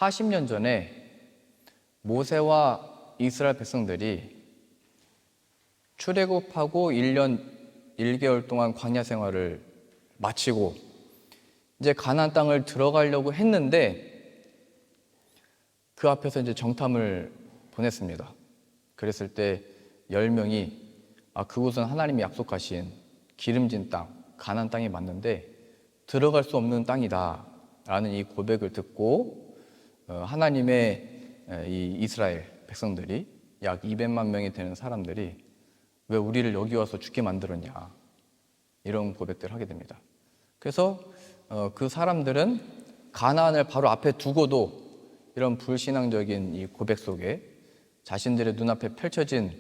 40년 전에 모세와 이스라엘 백성들이 출애굽하고 1년 1개월 동안 광야 생활을 마치고 이제 가나안 땅을 들어가려고 했는데 그 앞에서 이제 정탐을 보냈습니다. 그랬을 때 10명이 그곳은 하나님이 약속하신 기름진 땅, 가나안 땅이 맞는데 들어갈 수 없는 땅이다 라는 이 고백을 듣고 하나님의 이 이스라엘 백성들이 약 200만 명이 되는 사람들이 왜 우리를 여기 와서 죽게 만들었냐 이런 고백들을 하게 됩니다. 그래서 그 사람들은 가나안을 바로 앞에 두고도 이런 불신앙적인 이 고백 속에 자신들의 눈앞에 펼쳐진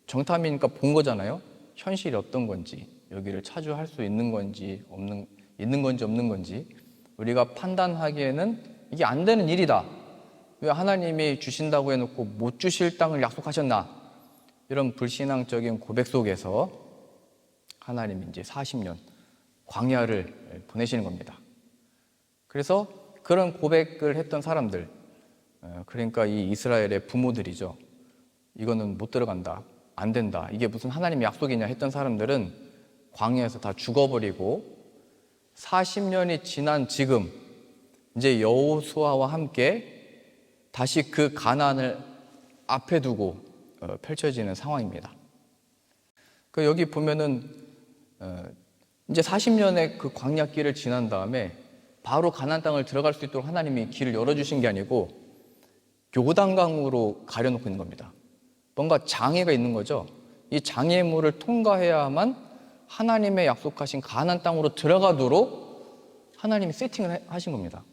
정탐이니까 본 거잖아요. 현실이 어떤 건지, 여기를 차지할 수 있는 건지 없는 건지 우리가 판단하기에는 이게 안 되는 일이다. 왜 하나님이 주신다고 해놓고 못 주실 땅을 약속하셨나? 이런 불신앙적인 고백 속에서 하나님이 이제 40년 광야를 보내시는 겁니다. 그래서 그런 고백을 했던 사람들, 그러니까 이 이스라엘의 부모들이죠. 이거는 못 들어간다, 안 된다, 이게 무슨 하나님의 약속이냐 했던 사람들은 광야에서 다 죽어버리고 40년이 지난 지금 이제 여호수아와 함께 다시 그 가나안을 앞에 두고 펼쳐지는 상황입니다. 여기 보면은 이제 40년의 그 광야길을 지난 다음에 바로 가나안 땅을 들어갈 수 있도록 하나님이 길을 열어주신 게 아니고 요단강으로 가려놓고 있는 겁니다. 뭔가 장애가 있는 거죠. 이 장애물을 통과해야만 하나님의 약속하신 가나안 땅으로 들어가도록 하나님이 세팅을 하신 겁니다.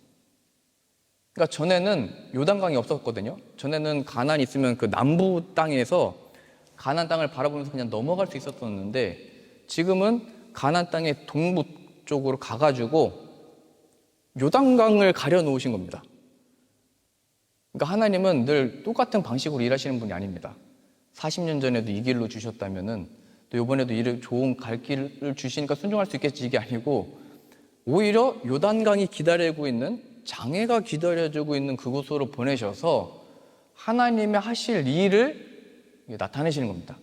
그러니까 전에는 요단강이 없었거든요. 전에는 가나안이 있으면 그 남부 땅에서 가나안 땅을 바라보면서 그냥 넘어갈 수 있었는데 지금은 가나안 땅의 동부 쪽으로 가가지고 요단강을 가려 놓으신 겁니다. 그러니까 하나님은 늘 똑같은 방식으로 일하시는 분이 아닙니다. 40년 전에도 이 길로 주셨다면은 또 이번에도 이를 좋은 갈 길을 주시니까 순종할 수 있겠지, 이게 아니고 오히려 요단강이 기다리고 있는, 장애가 기다려주고 있는 그곳으로 보내셔서 하나님의 하실 일을 나타내시는 겁니다.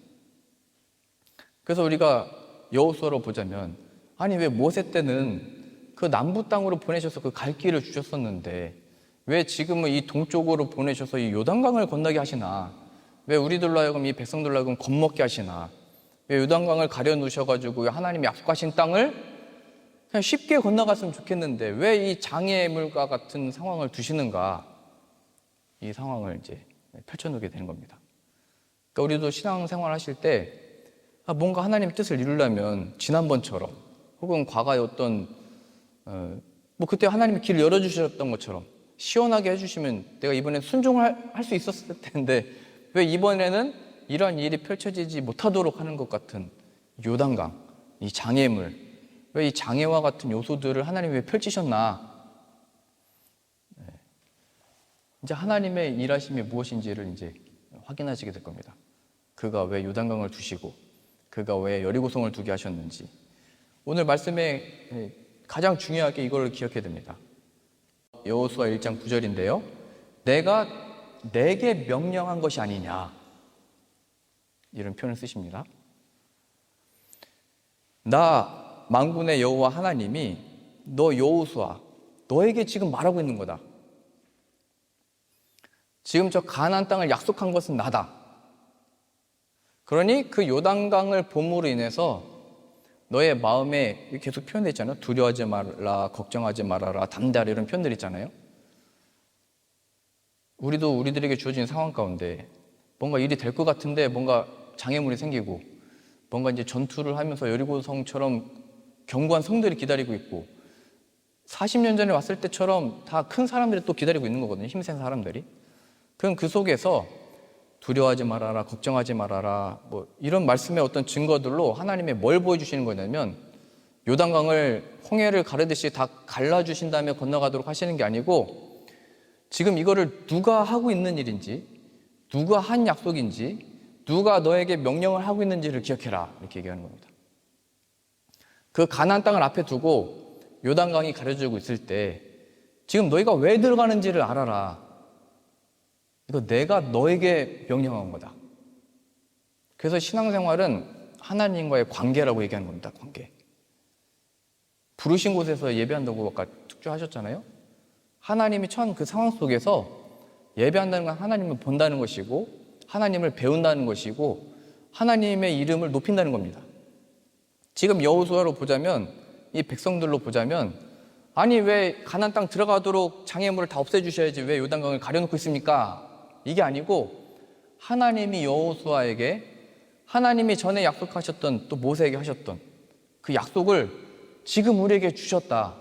그래서 우리가 여호수아로 보자면 아니 왜 모세 때는 그 남부 땅으로 보내셔서 그 갈 길을 주셨었는데 왜 지금은 이 동쪽으로 보내셔서 이 요단강을 건너게 하시나? 왜 우리들로 하여금 이 백성들로 하여금 겁먹게 하시나? 왜 요단강을 가려 놓으셔가지고 하나님이 약속하신 땅을 그냥 쉽게 건너갔으면 좋겠는데 왜 이 장애물과 같은 상황을 두시는가? 이 상황을 이제 펼쳐놓게 되는 겁니다. 그러니까 우리도 신앙생활 하실 때 뭔가 하나님의 뜻을 이루려면 지난번처럼 혹은 과거에 어떤 그때 하나님이 길을 열어주셨던 것처럼 시원하게 해주시면 내가 이번엔 순종을 할 수 있었을 텐데 왜 이번에는 이러한 일이 펼쳐지지 못하도록 하는 것 같은 요단강, 이 장애물, 왜 이 장애와 같은 요소들을 하나님이 왜 펼치셨나? 이제 하나님의 일하심이 무엇인지를 이제 확인하시게 될 겁니다. 그가 왜 요단강을 두시고 그가 왜 여리고성을 두게 하셨는지. 오늘 말씀에 가장 중요하게 이걸 기억해야 됩니다. 여호수아 1장 9절인데요. 내가 내게 명령한 것이 아니냐, 이런 표현을 쓰십니다. 나 만군의 여호와 하나님이 너 여호수아, 너에게 지금 말하고 있는 거다. 지금 저 가나안 땅을 약속한 것은 나다. 그러니 그 요단강을 봄으로 인해서 너의 마음에 계속 표현되어 있잖아요. 두려워하지 말라, 걱정하지 말아라, 담대하라, 이런 표현들 있잖아요. 우리도 우리들에게 주어진 상황 가운데 뭔가 일이 될 것 같은데 뭔가 장애물이 생기고 뭔가 이제 전투를 하면서 여리고성처럼 견고한 성들이 기다리고 있고 40년 전에 왔을 때처럼 다 큰 사람들이 또 기다리고 있는 거거든요. 힘센 사람들이. 그럼 그 속에서 두려워하지 말아라, 걱정하지 말아라, 이런 말씀의 어떤 증거들로 하나님이 뭘 보여주시는 거냐면 요단강을 홍해를 가르듯이 다 갈라주신 다음에 건너가도록 하시는 게 아니고 지금 이거를 누가 하고 있는 일인지, 누가 한 약속인지, 누가 너에게 명령을 하고 있는지를 기억해라, 이렇게 얘기하는 겁니다. 그 가나안 땅을 앞에 두고 요단강이 가려지고 있을 때 지금 너희가 왜 들어가는지를 알아라. 이거 내가 너에게 명령한 거다. 그래서 신앙생활은 하나님과의 관계라고 얘기하는 겁니다. 관계. 부르신 곳에서 예배한다고 아까 특주하셨잖아요. 하나님이 처한 그 상황 속에서 예배한다는 건 하나님을 본다는 것이고, 하나님을 배운다는 것이고, 하나님의 이름을 높인다는 겁니다. 지금 여호수아로 보자면, 이 백성들로 보자면, 아니 왜 가나안 땅 들어가도록 장애물을 다 없애주셔야지 왜 요단강을 가려놓고 있습니까? 이게 아니고 하나님이 여호수아에게, 하나님이 전에 약속하셨던, 또 모세에게 하셨던 그 약속을 지금 우리에게 주셨다.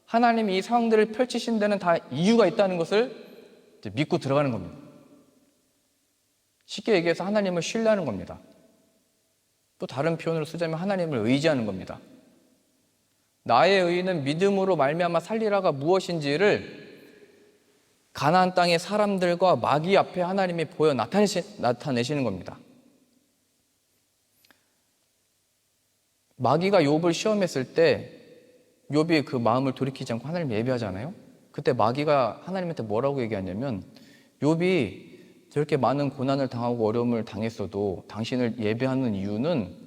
하나님이 이 상황들을 펼치신 데는 다 이유가 있다는 것을 믿고 들어가는 겁니다. 쉽게 얘기해서 하나님을 신뢰하는 겁니다. 또 다른 표현으로 쓰자면 하나님을 의지하는 겁니다. 나의 의는 믿음으로 말미암아 살리라가 무엇인지를 가나안 땅의 사람들과 마귀 앞에 하나님이 보여 나타내시는 겁니다. 마귀가 욥을 시험했을 때 욥이 그 마음을 돌이키지 않고 하나님을 예배하잖아요. 그때 마귀가 하나님한테 뭐라고 얘기하냐면, 욥이 저렇게 많은 고난을 당하고 어려움을 당했어도 당신을 예배하는 이유는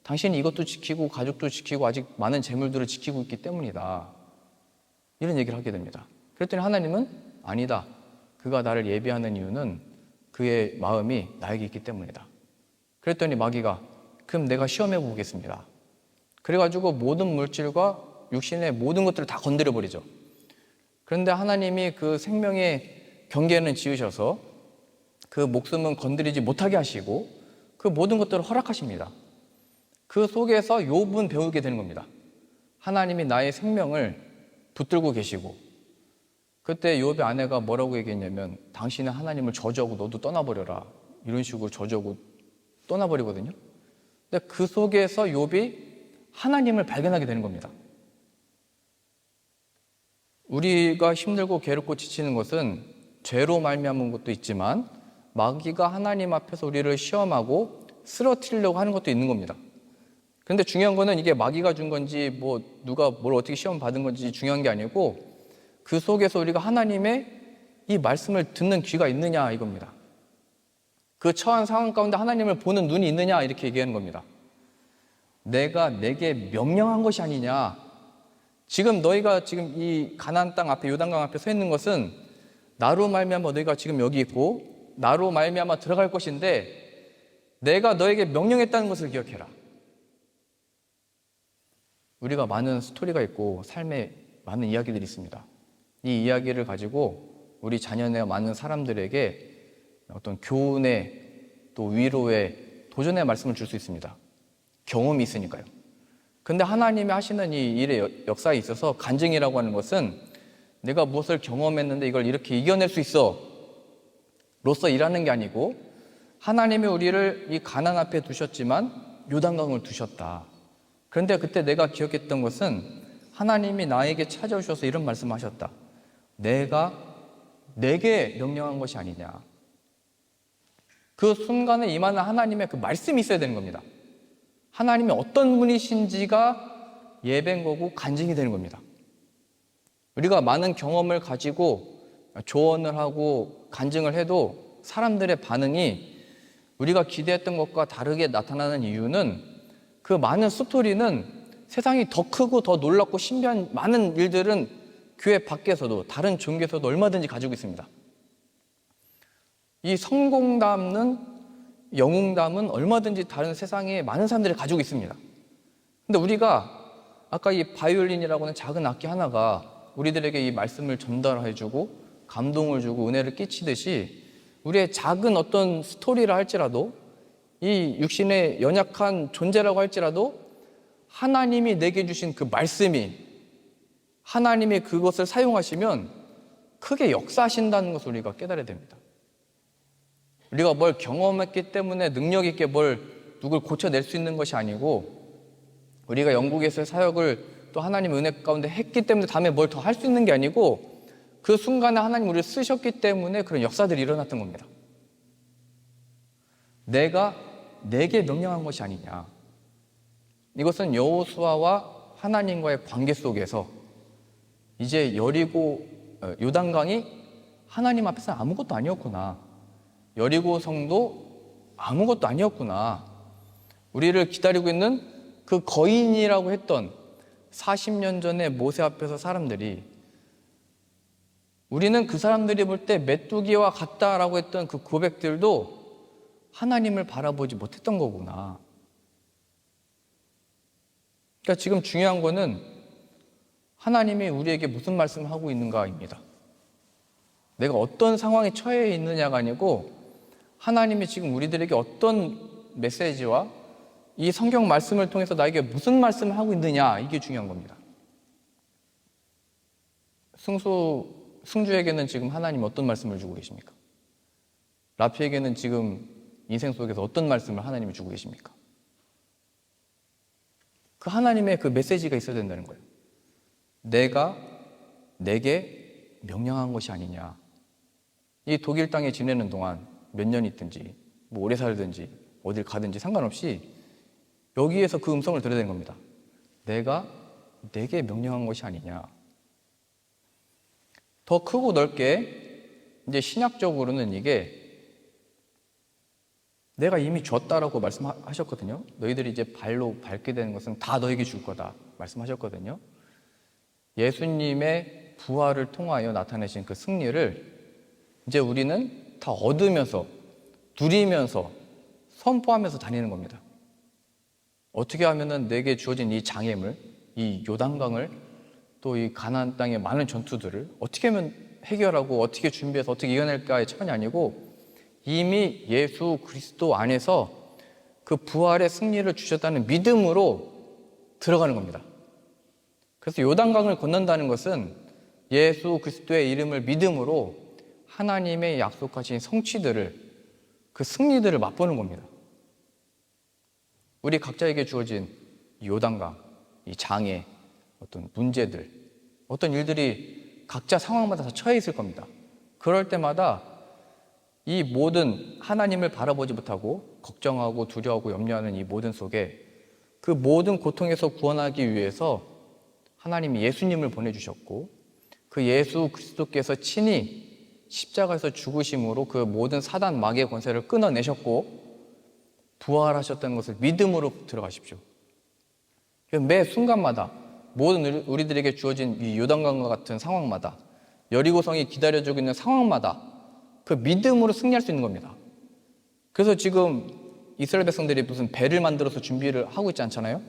당신이 이것도 지키고 가족도 지키고 아직 많은 재물들을 지키고 있기 때문이다. 이런 얘기를 하게 됩니다. 그랬더니 하나님은 아니다. 그가 나를 예배하는 이유는 그의 마음이 나에게 있기 때문이다. 그랬더니 마귀가 그럼 내가 시험해 보겠습니다. 그래가지고 모든 물질과 육신의 모든 것들을 다 건드려 버리죠. 그런데 하나님이 그 생명의 경계는 지으셔서 그 목숨은 건드리지 못하게 하시고 그 모든 것들을 허락하십니다. 그 속에서 욥은 배우게 되는 겁니다. 하나님이 나의 생명을 붙들고 계시고, 그때 욥의 아내가 뭐라고 얘기했냐면 당신은 하나님을 저주하고 너도 떠나버려라, 이런 식으로 저주하고 떠나버리거든요. 근데 그 속에서 욥이 하나님을 발견하게 되는 겁니다. 우리가 힘들고 괴롭고 지치는 것은 죄로 말미암은 것도 있지만 마귀가 하나님 앞에서 우리를 시험하고 쓰러뜨리려고 하는 것도 있는 겁니다. 그런데 중요한 거는 이게 마귀가 준 건지 뭐 누가 뭘 어떻게 시험 받은 건지 중요한 게 아니고 그 속에서 우리가 하나님의 이 말씀을 듣는 귀가 있느냐 이겁니다. 그 처한 상황 가운데 하나님을 보는 눈이 있느냐 이렇게 얘기하는 겁니다. 내가 내게 명령한 것이 아니냐. 지금 너희가 지금 이 가나안 땅 앞에 요단강 앞에 서 있는 것은 나로 말미암아 너희가 지금 여기 있고 나로 말미암아 들어갈 것인데 내가 너에게 명령했다는 것을 기억해라. 우리가 많은 스토리가 있고 삶에 많은 이야기들이 있습니다. 이 이야기를 가지고 우리 자녀나 많은 사람들에게 어떤 교훈의 또 위로의 도전의 말씀을 줄 수 있습니다. 경험이 있으니까요. 근데 하나님이 하시는 이 일의 역사에 있어서 간증이라고 하는 것은 내가 무엇을 경험했는데 이걸 이렇게 이겨낼 수 있어 로서 일하는 게 아니고 하나님이 우리를 이 가나안 앞에 두셨지만 요단강을 두셨다. 그런데 그때 내가 기억했던 것은 하나님이 나에게 찾아오셔서 이런 말씀하셨다. 내가 내게 명령한 것이 아니냐. 그 순간에 임하는 하나님의 그 말씀이 있어야 되는 겁니다. 하나님이 어떤 분이신지가 예배인 거고 간증이 되는 겁니다. 우리가 많은 경험을 가지고 조언을 하고 간증을 해도 사람들의 반응이 우리가 기대했던 것과 다르게 나타나는 이유는 그 많은 스토리는 세상이 더 크고 더 놀랍고 신비한 많은 일들은 교회 밖에서도 다른 종교에서도 얼마든지 가지고 있습니다. 이 성공담은 영웅담은 얼마든지 다른 세상에 많은 사람들이 가지고 있습니다. 근데 우리가 아까 이 바이올린이라고 하는 작은 악기 하나가 우리들에게 이 말씀을 전달해주고 감동을 주고 은혜를 끼치듯이 우리의 작은 어떤 스토리라 할지라도 이 육신의 연약한 존재라고 할지라도 하나님이 내게 주신 그 말씀이 하나님이 그것을 사용하시면 크게 역사하신다는 것을 우리가 깨달아야 됩니다. 우리가 뭘 경험했기 때문에 능력 있게 뭘 누굴 고쳐낼 수 있는 것이 아니고 우리가 영국에서의 사역을 또 하나님 은혜 가운데 했기 때문에 다음에 뭘 더 할 수 있는 게 아니고 그 순간에 하나님 우리를 쓰셨기 때문에 그런 역사들이 일어났던 겁니다. 내가 내게 명령한 것이 아니냐. 이것은 여호수아와 하나님과의 관계 속에서 이제 요단강이 하나님 앞에서는 아무것도 아니었구나. 여리고 성도 아무것도 아니었구나. 우리를 기다리고 있는 그 거인이라고 했던 40년 전에 모세 앞에서 사람들이, 우리는 그 사람들이 볼 때 메뚜기와 같다라고 했던 그 고백들도 하나님을 바라보지 못했던 거구나. 그러니까 지금 중요한 거는 하나님이 우리에게 무슨 말씀을 하고 있는가입니다. 내가 어떤 상황에 처해 있느냐가 아니고 하나님이 지금 우리들에게 어떤 메시지와 이 성경 말씀을 통해서 나에게 무슨 말씀을 하고 있느냐, 이게 중요한 겁니다. 승주에게는 지금 하나님 어떤 말씀을 주고 계십니까? 라피에게는 지금 인생 속에서 어떤 말씀을 하나님이 주고 계십니까? 그 하나님의 그 메시지가 있어야 된다는 거예요. 내가 내게 명령한 것이 아니냐. 이 독일 땅에 지내는 동안 몇 년 있든지 뭐 오래 살든지 어딜 가든지 상관없이 여기에서 그 음성을 들어야 되는 겁니다. 내가 내게 명령한 것이 아니냐. 더 크고 넓게 이제 신약적으로는 이게 내가 이미 줬다라고 말씀하셨거든요. 너희들이 이제 발로 밟게 되는 것은 다 너에게 줄 거다 말씀하셨거든요. 예수님의 부활을 통하여 나타내신 그 승리를 이제 우리는 다 얻으면서 누리면서 선포하면서 다니는 겁니다. 어떻게 하면은 내게 주어진 이 장애물, 이 요단강을, 또 이 가나안 땅의 많은 전투들을 어떻게 하면 해결하고 어떻게 준비해서 어떻게 이겨낼까의 차원이 아니고 이미 예수 그리스도 안에서 그 부활의 승리를 주셨다는 믿음으로 들어가는 겁니다. 그래서 요단강을 건넌다는 것은 예수 그리스도의 이름을 믿음으로 하나님의 약속하신 성취들을, 그 승리들을 맛보는 겁니다. 우리 각자에게 주어진 이 요단강, 이 장애, 어떤 문제들, 어떤 일들이 각자 상황마다 다 처해 있을 겁니다. 그럴 때마다 이 모든 하나님을 바라보지 못하고 걱정하고 두려워하고 염려하는 이 모든 속에 그 모든 고통에서 구원하기 위해서 하나님이 예수님을 보내주셨고 그 예수 그리스도께서 친히 십자가에서 죽으심으로 그 모든 사단 마귀의 권세를 끊어내셨고 부활하셨다는 것을 믿음으로 들어가십시오. 매 순간마다 모든 우리들에게 주어진 이 요단강과 같은 상황마다 여리고성이 기다려주고 있는 상황마다 그 믿음으로 승리할 수 있는 겁니다. 그래서 지금 이스라엘 백성들이 무슨 배를 만들어서 준비를 하고 있지 않잖아요.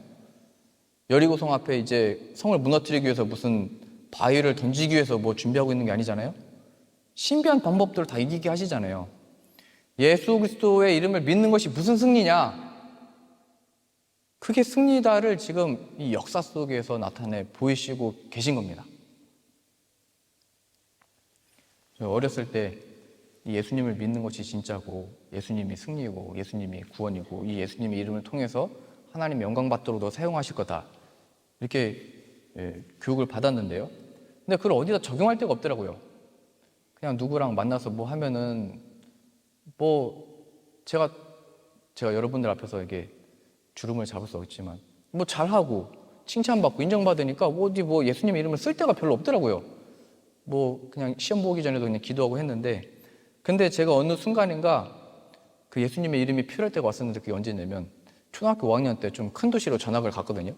여리고성 앞에 이제 성을 무너뜨리기 위해서 무슨 바위를 던지기 위해서 뭐 준비하고 있는 게 아니잖아요. 신비한 방법들을 다 이기게 하시잖아요. 예수 그리스도의 이름을 믿는 것이 무슨 승리냐? 그게 승리다를 지금 이 역사 속에서 나타내 보이시고 계신 겁니다. 어렸을 때 예수님을 믿는 것이 진짜고 예수님이 승리고 예수님이 구원이고 이 예수님의 이름을 통해서 하나님 영광 받도록 너 사용하실 거다, 이렇게 교육을 받았는데요. 근데 그걸 어디다 적용할 데가 없더라고요. 그냥 누구랑 만나서 뭐 하면은 뭐 제가 여러분들 앞에서 이렇게 주름을 잡을 수 없지만 뭐 잘하고 칭찬받고 인정받으니까 어디 뭐 예수님 이름을 쓸 데가 별로 없더라고요. 뭐 그냥 시험 보기 전에도 그냥 기도하고 했는데, 근데 제가 어느 순간인가 그 예수님의 이름이 필요할 때가 왔었는데 그게 언제냐면 초등학교 5학년 때 좀 큰 도시로 전학을 갔거든요.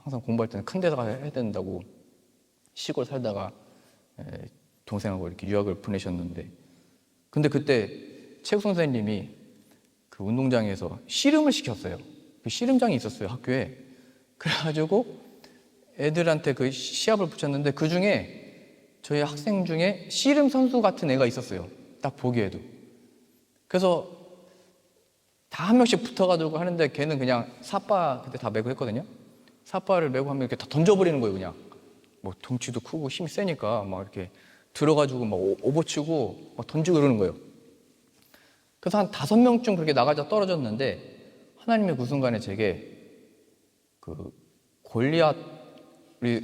항상 공부할 때는 큰 데다가 해야 된다고 시골 살다가 동생하고 이렇게 유학을 보내셨는데, 근데 그때 체육 선생님이 그 운동장에서 씨름을 시켰어요. 그 씨름장이 있었어요, 학교에. 그래가지고 애들한테 그 시합을 붙였는데 그 중에 저희 학생 중에 씨름 선수 같은 애가 있었어요. 딱 보기에도. 그래서 다 한 명씩 붙어가지고 하는데 걔는 그냥 삿바 그때 다 메고 했거든요. 삿바를 메고 하면 이렇게 다 던져버리는 거예요, 그냥. 뭐 덩치도 크고 힘이 세니까 막 이렇게 들어가지고 막 오버치고 막 던지고 그러는 거예요. 그래서 한 5명쯤 그렇게 나가자 떨어졌는데 하나님의 그 순간에 제게 그 골리앗, 우리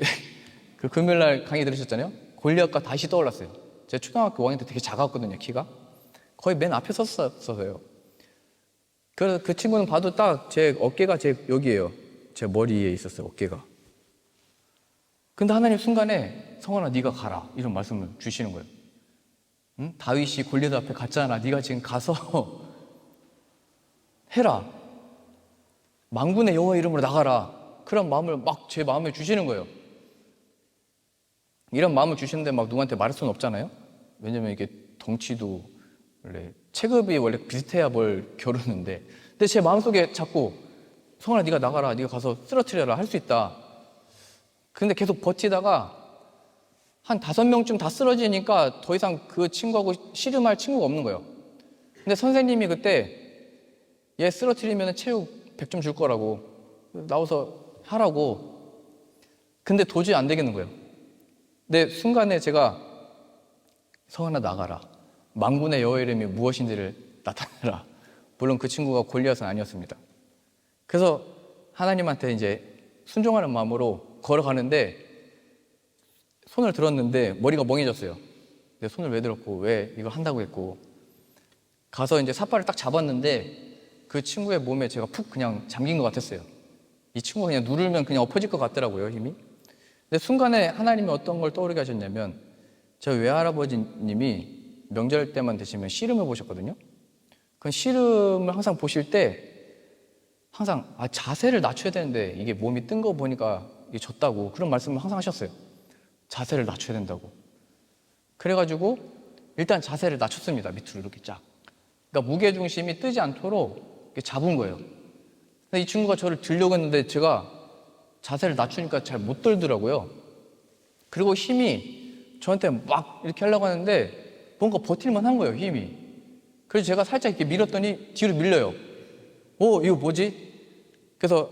그 금요일날 강의 들으셨잖아요. 골리앗과 다시 떠올랐어요. 제가 초등학교 5학년 때 되게 작았거든요, 키가. 거의 맨 앞에 섰어요. 그래서 그 친구는 봐도 딱 제 어깨가 제 여기에요. 제 머리에 있었어요, 어깨가. 근데 하나님 순간에 성원아 네가 가라 이런 말씀을 주시는 거예요. 응? 다윗이 골리앗 앞에 갔잖아. 네가 지금 가서 해라. 만군의 여호와 이름으로 나가라. 그런 마음을 막 제 마음에 주시는 거예요. 이런 마음을 주시는데 막 누구한테 말할 수는 없잖아요. 왜냐면 이게 덩치도 원래 체급이 원래 비슷해야 뭘 겨루는데, 근데 제 마음속에 자꾸 성원아 네가 나가라, 네가 가서 쓰러뜨려라 할 수 있다. 근데 계속 버티다가 한 5명쯤 다 쓰러지니까 더 이상 그 친구하고 씨름할 친구가 없는 거예요. 근데 선생님이 그때 얘 쓰러뜨리면 체육 100점 줄 거라고 나와서 하라고. 근데 도저히 안 되겠는 거예요. 근데 순간에 제가 성원아 나가라, 만군의 여호와 이름이 무엇인지를 나타내라. 물론 그 친구가 골리앗은 아니었습니다. 그래서 하나님한테 이제 순종하는 마음으로 걸어가는데 손을 들었는데 머리가 멍해졌어요. 근데 손을 왜 들었고 왜 이거 한다고 했고, 가서 이제 삿발을 딱 잡았는데 그 친구의 몸에 제가 푹 그냥 잠긴 것 같았어요. 이 친구가 그냥 누르면 그냥 엎어질 것 같더라고요, 힘이. 근데 순간에 하나님이 어떤 걸 떠오르게 하셨냐면, 저희 외할아버지님이 명절 때만 되시면 씨름을 보셨거든요. 그 씨름을 항상 보실 때 항상 자세를 낮춰야 되는데 이게 몸이 뜬 거 보니까 이게 졌다고 그런 말씀을 항상 하셨어요. 자세를 낮춰야 된다고. 그래가지고 일단 자세를 낮췄습니다. 밑으로 이렇게 쫙. 그러니까 무게중심이 뜨지 않도록 이렇게 잡은 거예요. 근데 이 친구가 저를 들려고 했는데 제가 자세를 낮추니까 잘 못 들더라고요. 그리고 힘이 저한테 막 이렇게 하려고 하는데 뭔가 버틸만 한 거예요, 힘이. 그래서 제가 살짝 이렇게 밀었더니 뒤로 밀려요. 이거 뭐지? 그래서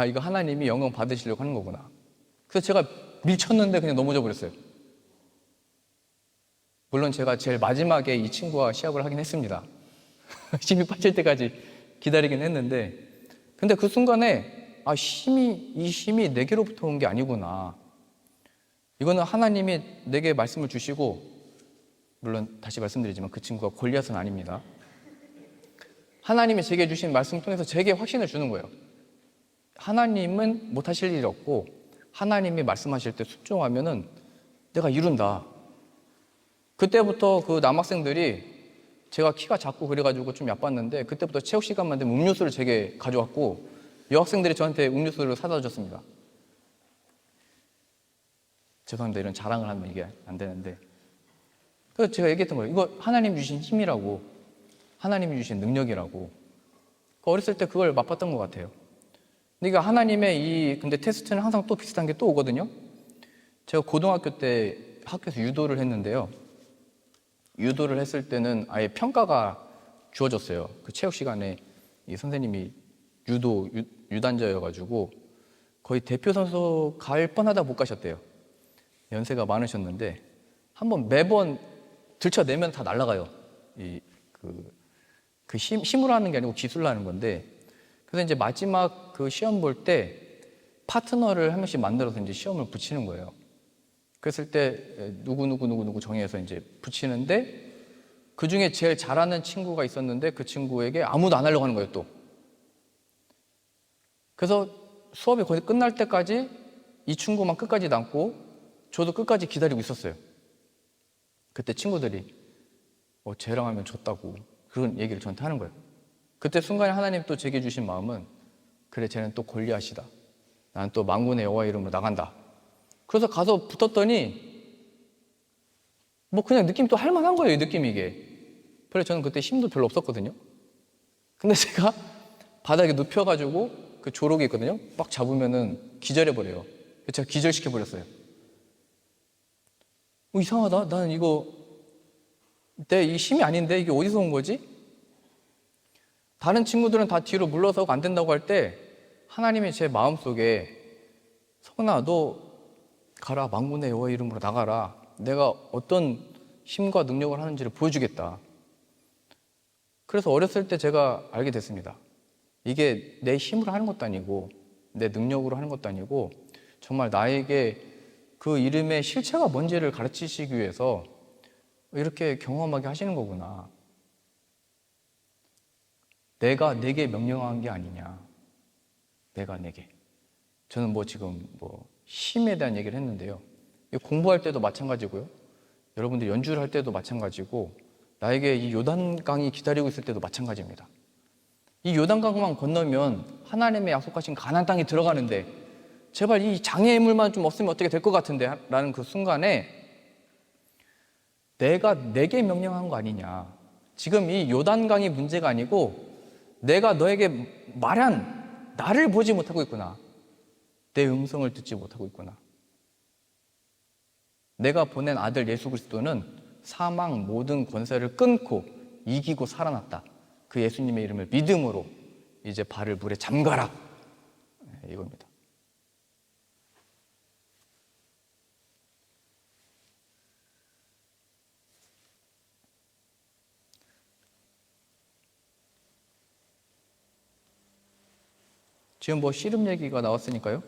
이거 하나님이 영광 받으시려고 하는 거구나. 그래서 제가 밀쳤는데 그냥 넘어져 버렸어요. 물론 제가 제일 마지막에 이 친구와 시합을 하긴 했습니다. 힘이 빠질 때까지 기다리긴 했는데, 근데 그 순간에 이 힘이 내게로부터 온 게 아니구나. 이거는 하나님이 내게 말씀을 주시고, 물론 다시 말씀드리지만 그 친구가 골리앗은 아닙니다. 하나님이 제게 주신 말씀을 통해서 제게 확신을 주는 거예요. 하나님은 못하실 일이 없고 하나님이 말씀하실 때 순종하면은 내가 이룬다. 그때부터 그 남학생들이, 제가 키가 작고 그래가지고 좀 얕봤는데 그때부터 체육 시간만 되면 음료수를 제게 가져왔고 여학생들이 저한테 음료수를 사다 줬습니다. 죄송합니다. 이런 자랑을 하면 이게 안 되는데, 그래서 제가 얘기했던 거예요. 이거 하나님 주신 힘이라고, 하나님이 주신 능력이라고. 어렸을 때 그걸 맛봤던 것 같아요. 그러니까 하나님의 근데 테스트는 항상 또 비슷한 게 또 오거든요. 제가 고등학교 때 학교에서 유도를 했는데요. 유도를 했을 때는 아예 평가가 주어졌어요. 그 체육 시간에 이 선생님이 유단자여가지고 거의 대표 선수 갈 뻔하다 못 가셨대요. 연세가 많으셨는데 한번 매번 들쳐내면 다 날아가요. 힘으로 하는 게 아니고 기술로 하는 건데, 그래서 이제 마지막 그 시험 볼 때 파트너를 한 명씩 만들어서 이제 시험을 붙이는 거예요. 그랬을 때 누구 정해서 이제 붙이는데 그 중에 제일 잘하는 친구가 있었는데 그 친구에게 아무도 안 하려고 하는 거예요, 또. 그래서 수업이 거의 끝날 때까지 이 친구만 끝까지 남고 저도 끝까지 기다리고 있었어요. 그때 친구들이 쟤랑 하면 졌다고 그런 얘기를 저한테 하는 거예요. 그때 순간에 하나님 또 제게 주신 마음은, 그래 쟤는 또 골리앗이다. 난 또 만군의 여호와 이름으로 나간다. 그래서 가서 붙었더니 그냥 느낌 또 할만한 거예요, 이 느낌이 이게. 그래서 저는 그때 힘도 별로 없었거든요. 근데 제가 바닥에 눕혀가지고 그 조록이 있거든요. 빡 잡으면은 기절해버려요. 제가 기절시켜버렸어요. 이상하다. 나는 이거 내 이 힘이 아닌데 이게 어디서 온 거지? 다른 친구들은 다 뒤로 물러서고 안 된다고 할 때 하나님이 제 마음속에, 성은아 너 가라, 만군의 여호와 이름으로 나가라, 내가 어떤 힘과 능력을 하는지를 보여주겠다. 그래서 어렸을 때 제가 알게 됐습니다. 이게 내 힘으로 하는 것도 아니고 내 능력으로 하는 것도 아니고 정말 나에게 그 이름의 실체가 뭔지를 가르치시기 위해서 이렇게 경험하게 하시는 거구나. 내가 내게 명령한 게 아니냐. 내가 내게. 저는 지금 힘에 대한 얘기를 했는데요. 공부할 때도 마찬가지고요. 여러분들 연주를 할 때도 마찬가지고, 나에게 이 요단강이 기다리고 있을 때도 마찬가지입니다. 이 요단강만 건너면 하나님의 약속하신 가나안 땅에 들어가는데, 제발 이 장애물만 좀 없으면 어떻게 될 것 같은데 라는 그 순간에 내가 내게 명령한 거 아니냐. 지금 이 요단강이 문제가 아니고 내가 너에게 말한 나를 보지 못하고 있구나. 내 음성을 듣지 못하고 있구나. 내가 보낸 아들 예수 그리스도는 사망 모든 권세를 끊고 이기고 살아났다. 그 예수님의 이름을 믿음으로 이제 발을 물에 잠가라. 이겁니다. 지금 씨름 얘기가 나왔으니까요.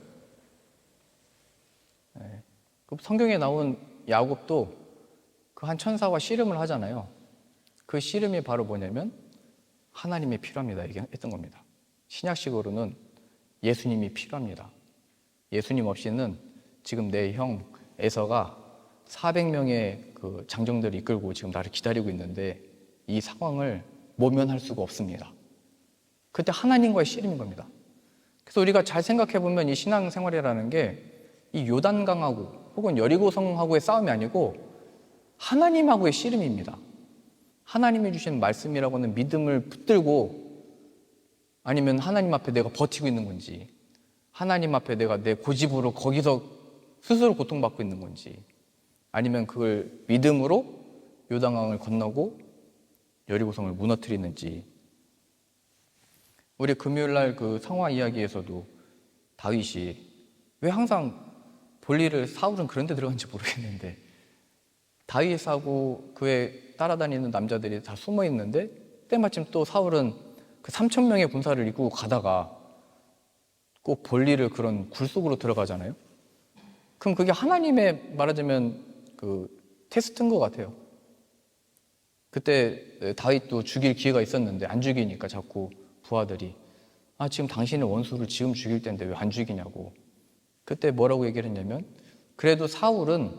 그 성경에 나온 야곱도 그 한 천사와 씨름을 하잖아요. 그 씨름이 바로 뭐냐면 하나님이 필요합니다. 얘기했던 겁니다. 신약식으로는 예수님이 필요합니다. 예수님 없이는 지금 내 형 에서가 400명의 그 장정들을 이끌고 지금 나를 기다리고 있는데 이 상황을 모면할 수가 없습니다. 그때 하나님과의 씨름인 겁니다. 그래서 우리가 잘 생각해 보면 이 신앙생활이라는 게 이 요단강하고 혹은 여리고성하고의 싸움이 아니고 하나님하고의 씨름입니다. 하나님이 주신 말씀이라고는 믿음을 붙들고, 아니면 하나님 앞에 내가 버티고 있는 건지, 하나님 앞에 내가 내 고집으로 거기서 스스로 고통받고 있는 건지, 아니면 그걸 믿음으로 요단강을 건너고 여리고성을 무너뜨리는지. 우리 금요일날 그 성화 이야기에서도 다윗이 왜 항상 볼일을, 사울은 그런 데 들어간지 모르겠는데 다윗하고 그의 따라다니는 남자들이 다 숨어 있는데 때마침 또 사울은 그 3,000명의 군사를 이끌고 가다가 꼭 볼일을 그런 굴 속으로 들어가잖아요. 그럼 그게 하나님의 말하자면 그 테스트인 것 같아요. 그때 다윗도 죽일 기회가 있었는데 안 죽이니까 자꾸 부하들이 지금 당신의 원수를 지금 죽일 때인데 왜 안 죽이냐고. 그때 뭐라고 얘기를 했냐면, 그래도 사울은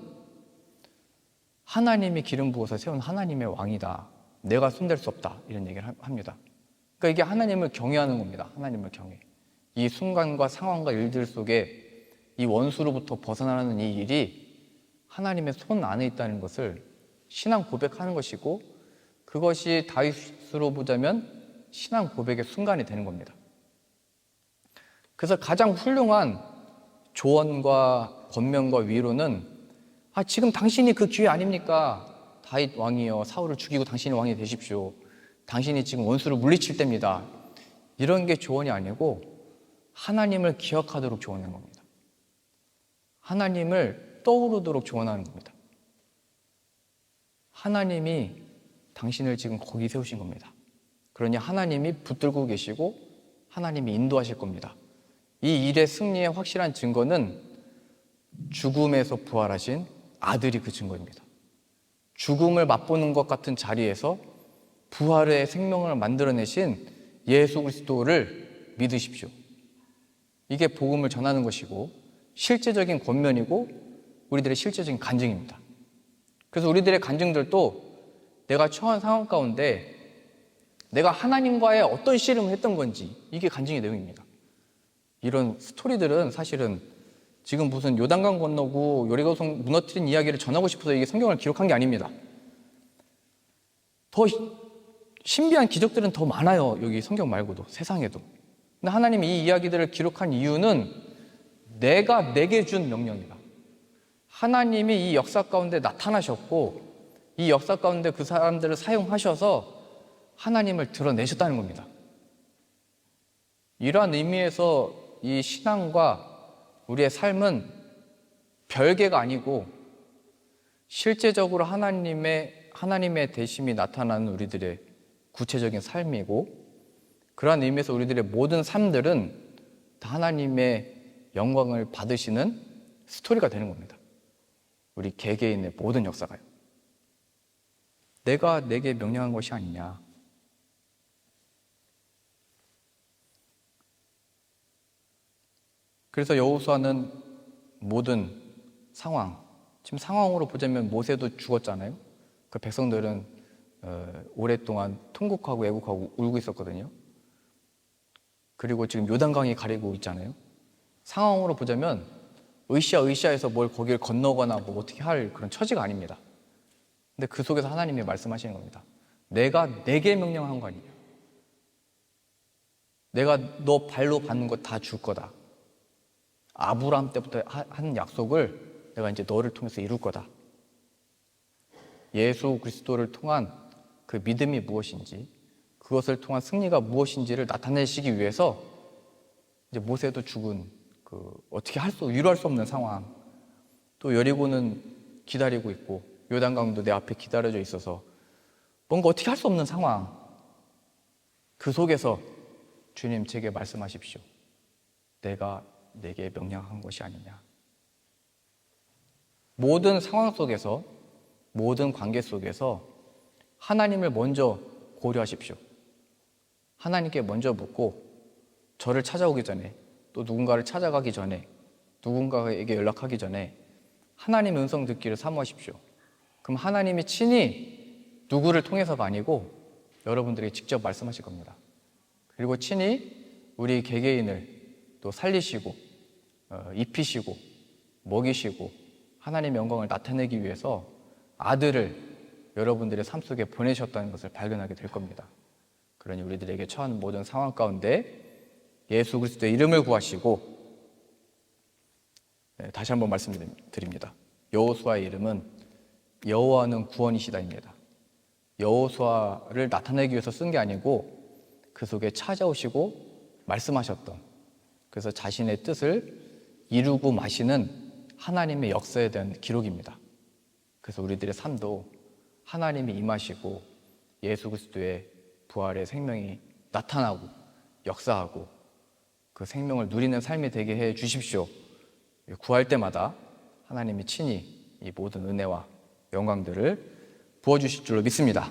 하나님이 기름 부어서 세운 하나님의 왕이다. 내가 손댈 수 없다. 이런 얘기를 합니다. 그러니까 이게 하나님을 경외하는 겁니다. 하나님을 경외. 이 순간과 상황과 일들 속에 이 원수로부터 벗어나는 이 일이 하나님의 손 안에 있다는 것을 신앙 고백하는 것이고, 그것이 다윗으로 보자면 신앙 고백의 순간이 되는 겁니다. 그래서 가장 훌륭한 조언과 권면과 위로는 지금 당신이 그 기회 아닙니까? 다윗 왕이여, 사울을 죽이고 당신이 왕이 되십시오. 당신이 지금 원수를 물리칠 때입니다. 이런 게 조언이 아니고 하나님을 기억하도록 조언하는 겁니다. 하나님을 떠오르도록 조언하는 겁니다. 하나님이 당신을 지금 거기 세우신 겁니다. 그러니 하나님이 붙들고 계시고 하나님이 인도하실 겁니다. 이 일의 승리의 확실한 증거는 죽음에서 부활하신 아들이 그 증거입니다. 죽음을 맛보는 것 같은 자리에서 부활의 생명을 만들어내신 예수 그리스도를 믿으십시오. 이게 복음을 전하는 것이고 실제적인 권면이고 우리들의 실제적인 간증입니다. 그래서 우리들의 간증들도 내가 처한 상황 가운데 내가 하나님과의 어떤 씨름을 했던 건지, 이게 간증의 내용입니다. 이런 스토리들은 사실은 지금 무슨 요단강 건너고 여리고성 무너뜨린 이야기를 전하고 싶어서 이게 성경을 기록한 게 아닙니다. 더 신비한 기적들은 더 많아요. 여기 성경 말고도, 세상에도. 근데 하나님이 이 이야기들을 기록한 이유는 내가 내게 준 명령이다. 하나님이 이 역사 가운데 나타나셨고 이 역사 가운데 그 사람들을 사용하셔서 하나님을 드러내셨다는 겁니다. 이러한 의미에서 이 신앙과 우리의 삶은 별개가 아니고 실제적으로 하나님의 대심이 나타나는 우리들의 구체적인 삶이고, 그러한 의미에서 우리들의 모든 삶들은 다 하나님의 영광을 받으시는 스토리가 되는 겁니다. 우리 개개인의 모든 역사가요. 내가 내게 명령한 것이 아니냐. 그래서 여호수아는 모든 상황, 지금 상황으로 보자면 모세도 죽었잖아요. 그 백성들은 오랫동안 통곡하고 애국하고 울고 있었거든요. 그리고 지금 요단강이 가리고 있잖아요. 상황으로 보자면 으쌰으쌰해서 뭘 거기를 건너거나 뭐 어떻게 할 그런 처지가 아닙니다. 근데 그 속에서 하나님이 말씀하시는 겁니다. 내가 내게 명령한 거 아니냐. 내가 너 발로 밟는 거 다 줄 거다. 아브라함 때부터 한 약속을 내가 이제 너를 통해서 이룰 거다. 예수 그리스도를 통한 그 믿음이 무엇인지, 그것을 통한 승리가 무엇인지를 나타내시기 위해서 이제 모세도 죽은 어떻게 위로할 수 없는 상황, 또 여리고는 기다리고 있고 요단강도 내 앞에 기다려져 있어서 뭔가 어떻게 할 수 없는 상황, 그 속에서 주님 제게 말씀하십시오. 내가 내게 명령한 것이 아니냐. 모든 상황 속에서, 모든 관계 속에서 하나님을 먼저 고려하십시오. 하나님께 먼저 묻고 저를 찾아오기 전에, 또 누군가를 찾아가기 전에, 누군가에게 연락하기 전에 하나님의 음성 듣기를 사모하십시오. 그럼 하나님이 친히 누구를 통해서가 아니고 여러분들에게 직접 말씀하실 겁니다. 그리고 친히 우리 개개인을 또 살리시고 입히시고 먹이시고 하나님의 영광을 나타내기 위해서 아들을 여러분들의 삶 속에 보내셨다는 것을 발견하게 될 겁니다. 그러니 우리들에게 처한 모든 상황 가운데 예수 그리스도의 이름을 구하시고, 다시 한번 말씀드립니다. 여호수아의 이름은 여호와는 구원이시다입니다. 여호수아를 나타내기 위해서 쓴 게 아니고 그 속에 찾아오시고 말씀하셨던, 그래서 자신의 뜻을 이루고 마시는 하나님의 역사에 대한 기록입니다. 그래서 우리들의 삶도 하나님이 임하시고 예수 그리스도의 부활의 생명이 나타나고 역사하고 그 생명을 누리는 삶이 되게 해 주십시오. 구할 때마다 하나님이 친히 이 모든 은혜와 영광들을 부어주실 줄로 믿습니다.